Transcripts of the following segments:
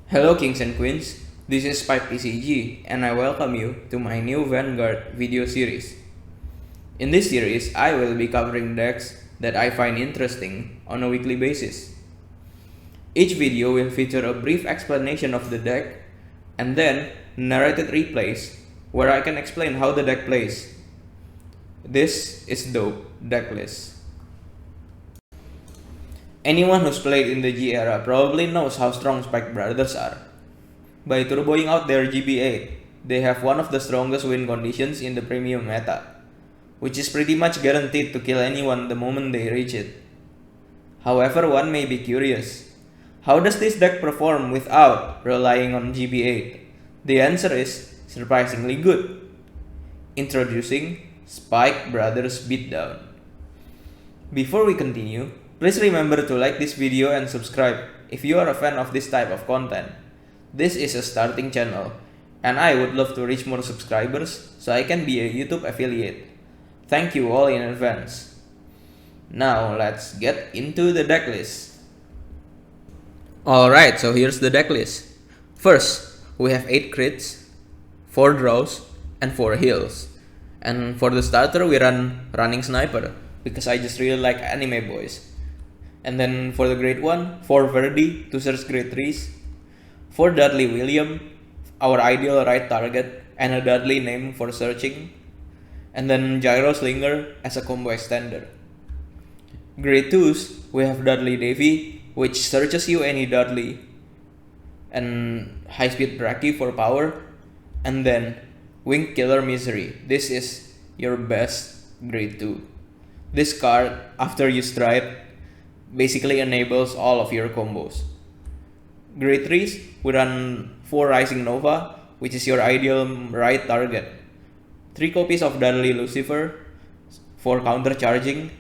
Hello kings and queens, this is Spike PCG and I welcome you to my new Vanguard video series. In this series, I will be covering decks that I find interesting on a weekly basis. Each video will feature a brief explanation of the deck and then narrated replays where I can explain how the deck plays. This is dope decklist. Anyone who's played in the G era probably knows how strong Spike Brothers are. By turboing out their GB8, they have one of the strongest win conditions in the premium meta, which is pretty much guaranteed to kill anyone the moment they reach it. However, one may be curious, how does this deck perform without relying on GB8? The answer is surprisingly good. Introducing Spike Brothers Beatdown. Before we continue, please remember to like this video and subscribe if you are a fan of this type of content. This is a starting channel, and I would love to reach more subscribers so I can be a YouTube affiliate. Thank you all in advance. Now let's get into the deck list. Alright, so here's the deck list. First, we have 8 crits, 4 draws, and 4 heals. And for the starter, we run Running Sniper because I just really like anime boys. And then for the grade 1, 4 Verdi to search grade 3s, 4 Dudley William, our ideal right target and a Dudley name for searching, and then Gyro Slinger as a combo extender. Grade 2s, we have Dudley Davy, which searches you any Dudley, and High Speed Braki for power, and then Wing Killer Misery. This is your best grade 2. This card, after you stride, basically enables all of your combos. Grade 3s, we run 4 Rising Nova, which is your ideal right target. 3 copies of Dudley Lucifer for counter charging,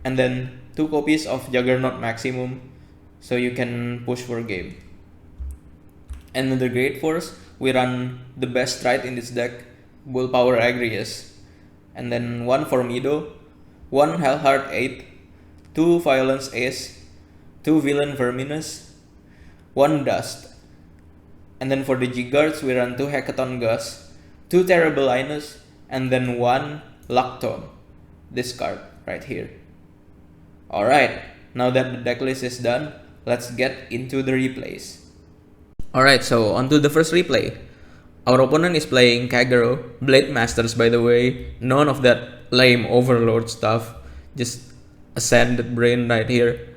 and then 2 copies of Juggernaut Maximum so you can push for game. And in the grade 4s, we run the best right in this deck, Bull Power Agrius, and then 1 Formido, 1 Hellheart 8, 2 Violence Ace, 2 Villain Verminous, 1 Dust. And then for the G-Guards, we run 2 Hackathon Gus, 2 Terrible Linus, and then 1 Lacton. This card right here. Alright, now that the deck list is done, let's get into the replays. Alright, so onto the first replay. Our opponent is playing Kagero, Blade Masters by the way, none of that lame Overlord stuff, just Ascended Brain right here.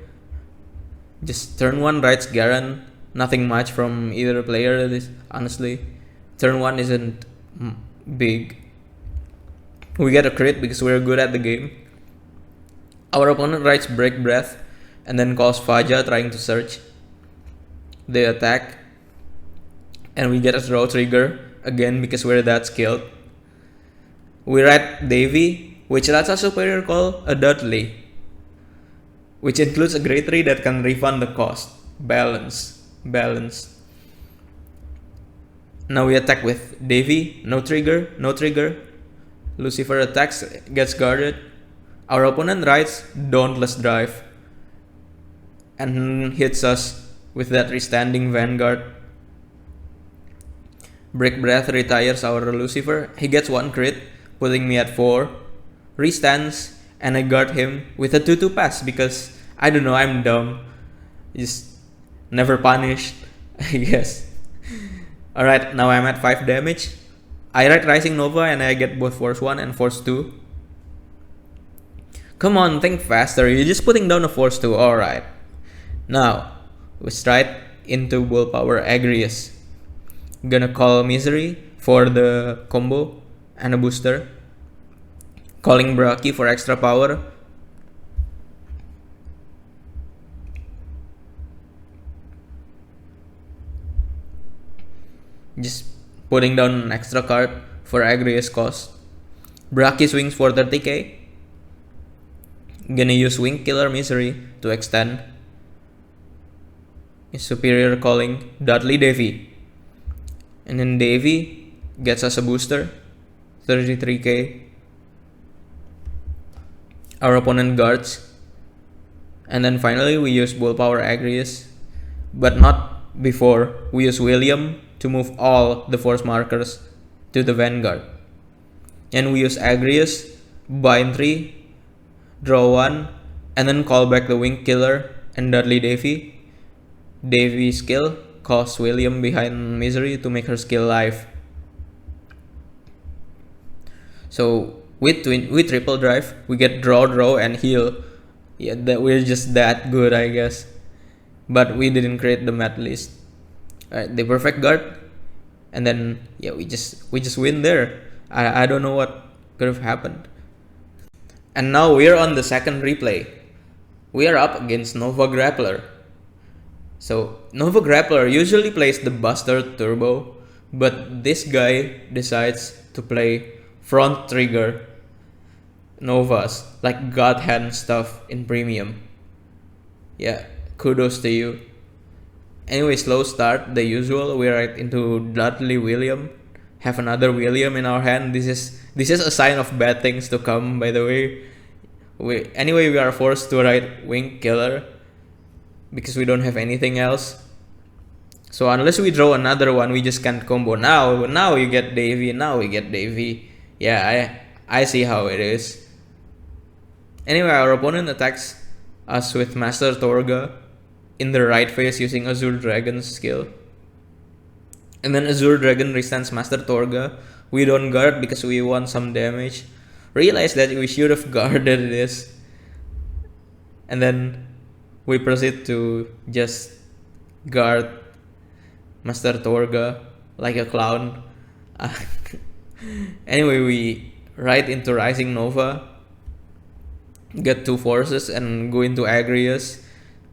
Just turn 1 writes Garen, nothing much from either player, honestly. Turn 1 isn't big. We get a crit because we're good at the game. Our opponent writes Break Breath and then calls Faja trying to search. They attack and we get a draw trigger again because we're that skilled. We write Davy, which lets a superior call a Dudley, which includes a grade 3 that can refund the cost. Balance. Now we attack with Davy, no trigger. Lucifer attacks, gets guarded. Our opponent writes Dauntless Drive and hits us with that restanding Vanguard. Break Breath retires our Lucifer. He gets 1 crit, putting me at 4. Restands, and I guard him with a 2-2 pass because, I don't know, I'm dumb. Just never punished, I guess. Alright, now I'm at 5 damage. I write Rising Nova and I get both Force 1 and Force 2. Come on, think faster, you're just putting down a Force 2, alright. Now, we stride into Bull Power Agrius. Gonna call Misery for the combo and a booster. Calling Braki for extra power. Just putting down an extra card for Agrius cost. Braki swings for 30k. Gonna use Wing Killer Misery to extend. His superior calling Dudley Davy. And then Davy gets us a booster. 33k. Our opponent guards. And then finally we use Bull Power Agrius, but not before we use William to move all the force markers to the Vanguard. And we use Agrius, bind 3, draw 1, and then call back the Wing Killer and Dudley Davy. Davy's skill calls William behind Misery to make her skill live. So with triple drive, we get draw, and heal. Yeah, that we're just that good, I guess. But we didn't create the mat list. Alright, the perfect guard, and then yeah, we just win there. I don't know what could have happened. And now we're on the second replay. We are up against Nova Grappler. So Nova Grappler usually plays the Buster Turbo, but this guy decides to play front trigger Novas, like God Hand stuff in premium. Yeah, kudos to you. Anyway, slow start, the usual. We're right into Dudley William. Have another William in our hand. This is a sign of bad things to come, by the way. Anyway, we are forced to write Wing Killer because we don't have anything else. So unless we draw another one, we just can't combo. Now you get Davy, now we get Davy. Yeah, I see how it is. Anyway, our opponent attacks us with Master Torga in the right phase using Azure Dragon's skill. And then Azure Dragon restands Master Torga. We don't guard because we want some damage. Realize that we should have guarded this. And then we proceed to just guard Master Torga like a clown. Anyway, we ride into Rising Nova, get 2 forces, and go into Agrius.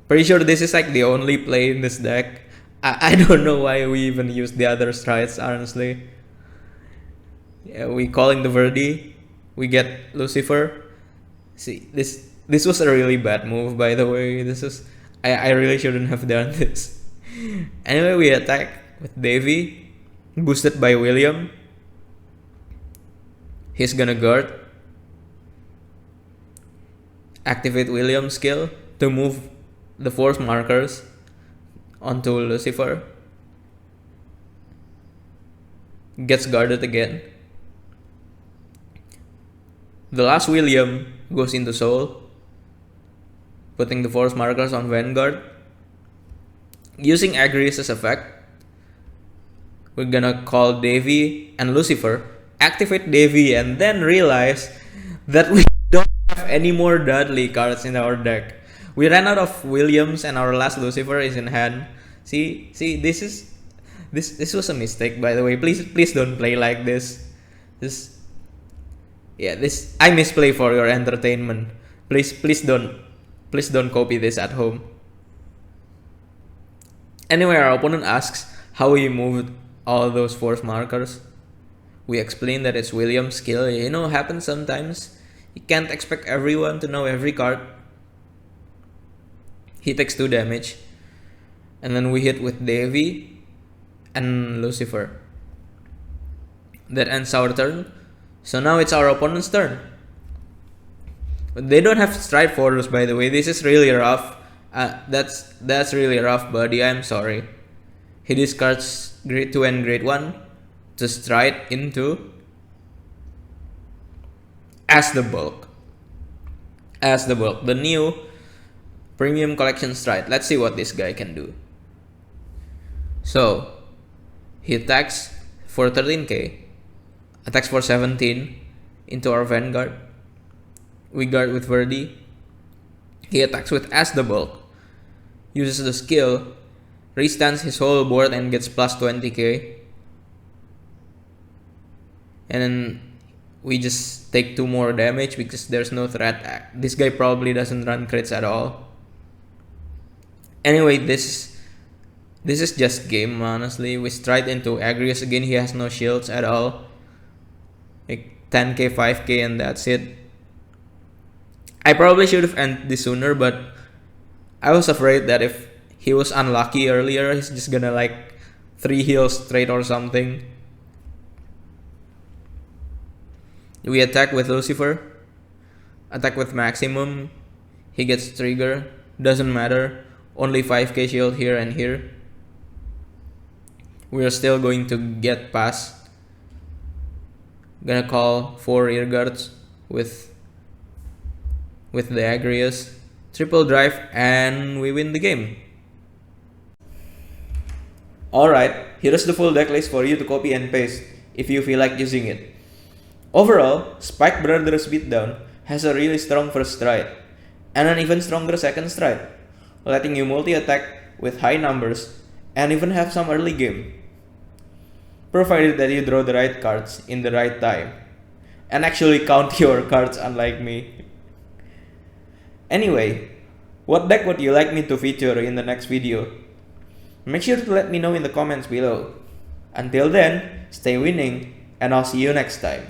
Pretty sure this is like the only play in this deck. I don't know why we even use the other strides, honestly. Yeah, we calling the Verdi. We get Lucifer. See, this was a really bad move, by the way. I really shouldn't have done this. Anyway, we attack with Davy, boosted by William. He's gonna guard. Activate William's skill to move the force markers onto Lucifer. Gets guarded again. The last William goes into Soul, putting the force markers on Vanguard. Using Agrius' effect, we're gonna call Davy and Lucifer, activate Davy, and then realize that we don't have any more Dudley cards in our deck. We ran out of Williams and our last Lucifer is in hand. See, this was a mistake, by the way. Please don't play like this. I misplay for your entertainment. Please don't copy this at home. Anyway, our opponent asks how we moved all those force markers. We explain that it's William's skill. You know, happens sometimes. You can't expect everyone to know every card. He takes 2 damage. And then we hit with Davy and Lucifer. That ends our turn. So now it's our opponent's turn. They don't have Stride Force, by the way. This is really rough. That's really rough, buddy. I'm sorry. He discards Grade 2 and Grade 1 to stride into As the Bulk. The new premium collection stride. Let's see what this guy can do. So he attacks for 13k, attacks for 17 into our Vanguard. We guard with Verdi. He attacks with As the Bulk, uses the skill, restands his whole board and gets plus 20k. And then we just take 2 more damage because there's no threat. This guy probably doesn't run crits at all. Anyway, this is just game, honestly. We stride into Agrius again. He has no shields at all. Like 10k, 5k, and that's it. I probably should have ended this sooner, but I was afraid that if he was unlucky earlier, he's just gonna like 3 heals straight or something. We attack with Lucifer. Attack with Maximum. He gets trigger. Doesn't matter. Only 5k shield here and here. we're still going to get past. Gonna call 4 rear guards with the Agrius, triple drive, and we win the game. Alright, here's the full deck list for you to copy and paste if you feel like using it. Overall, Spike Brothers Beatdown has a really strong first stride, and an even stronger second stride, letting you multi-attack with high numbers and even have some early game. Provided that you draw the right cards in the right time, and actually count your cards unlike me. Anyway, what deck would you like me to feature in the next video? Make sure to let me know in the comments below. Until then, stay winning, and I'll see you next time.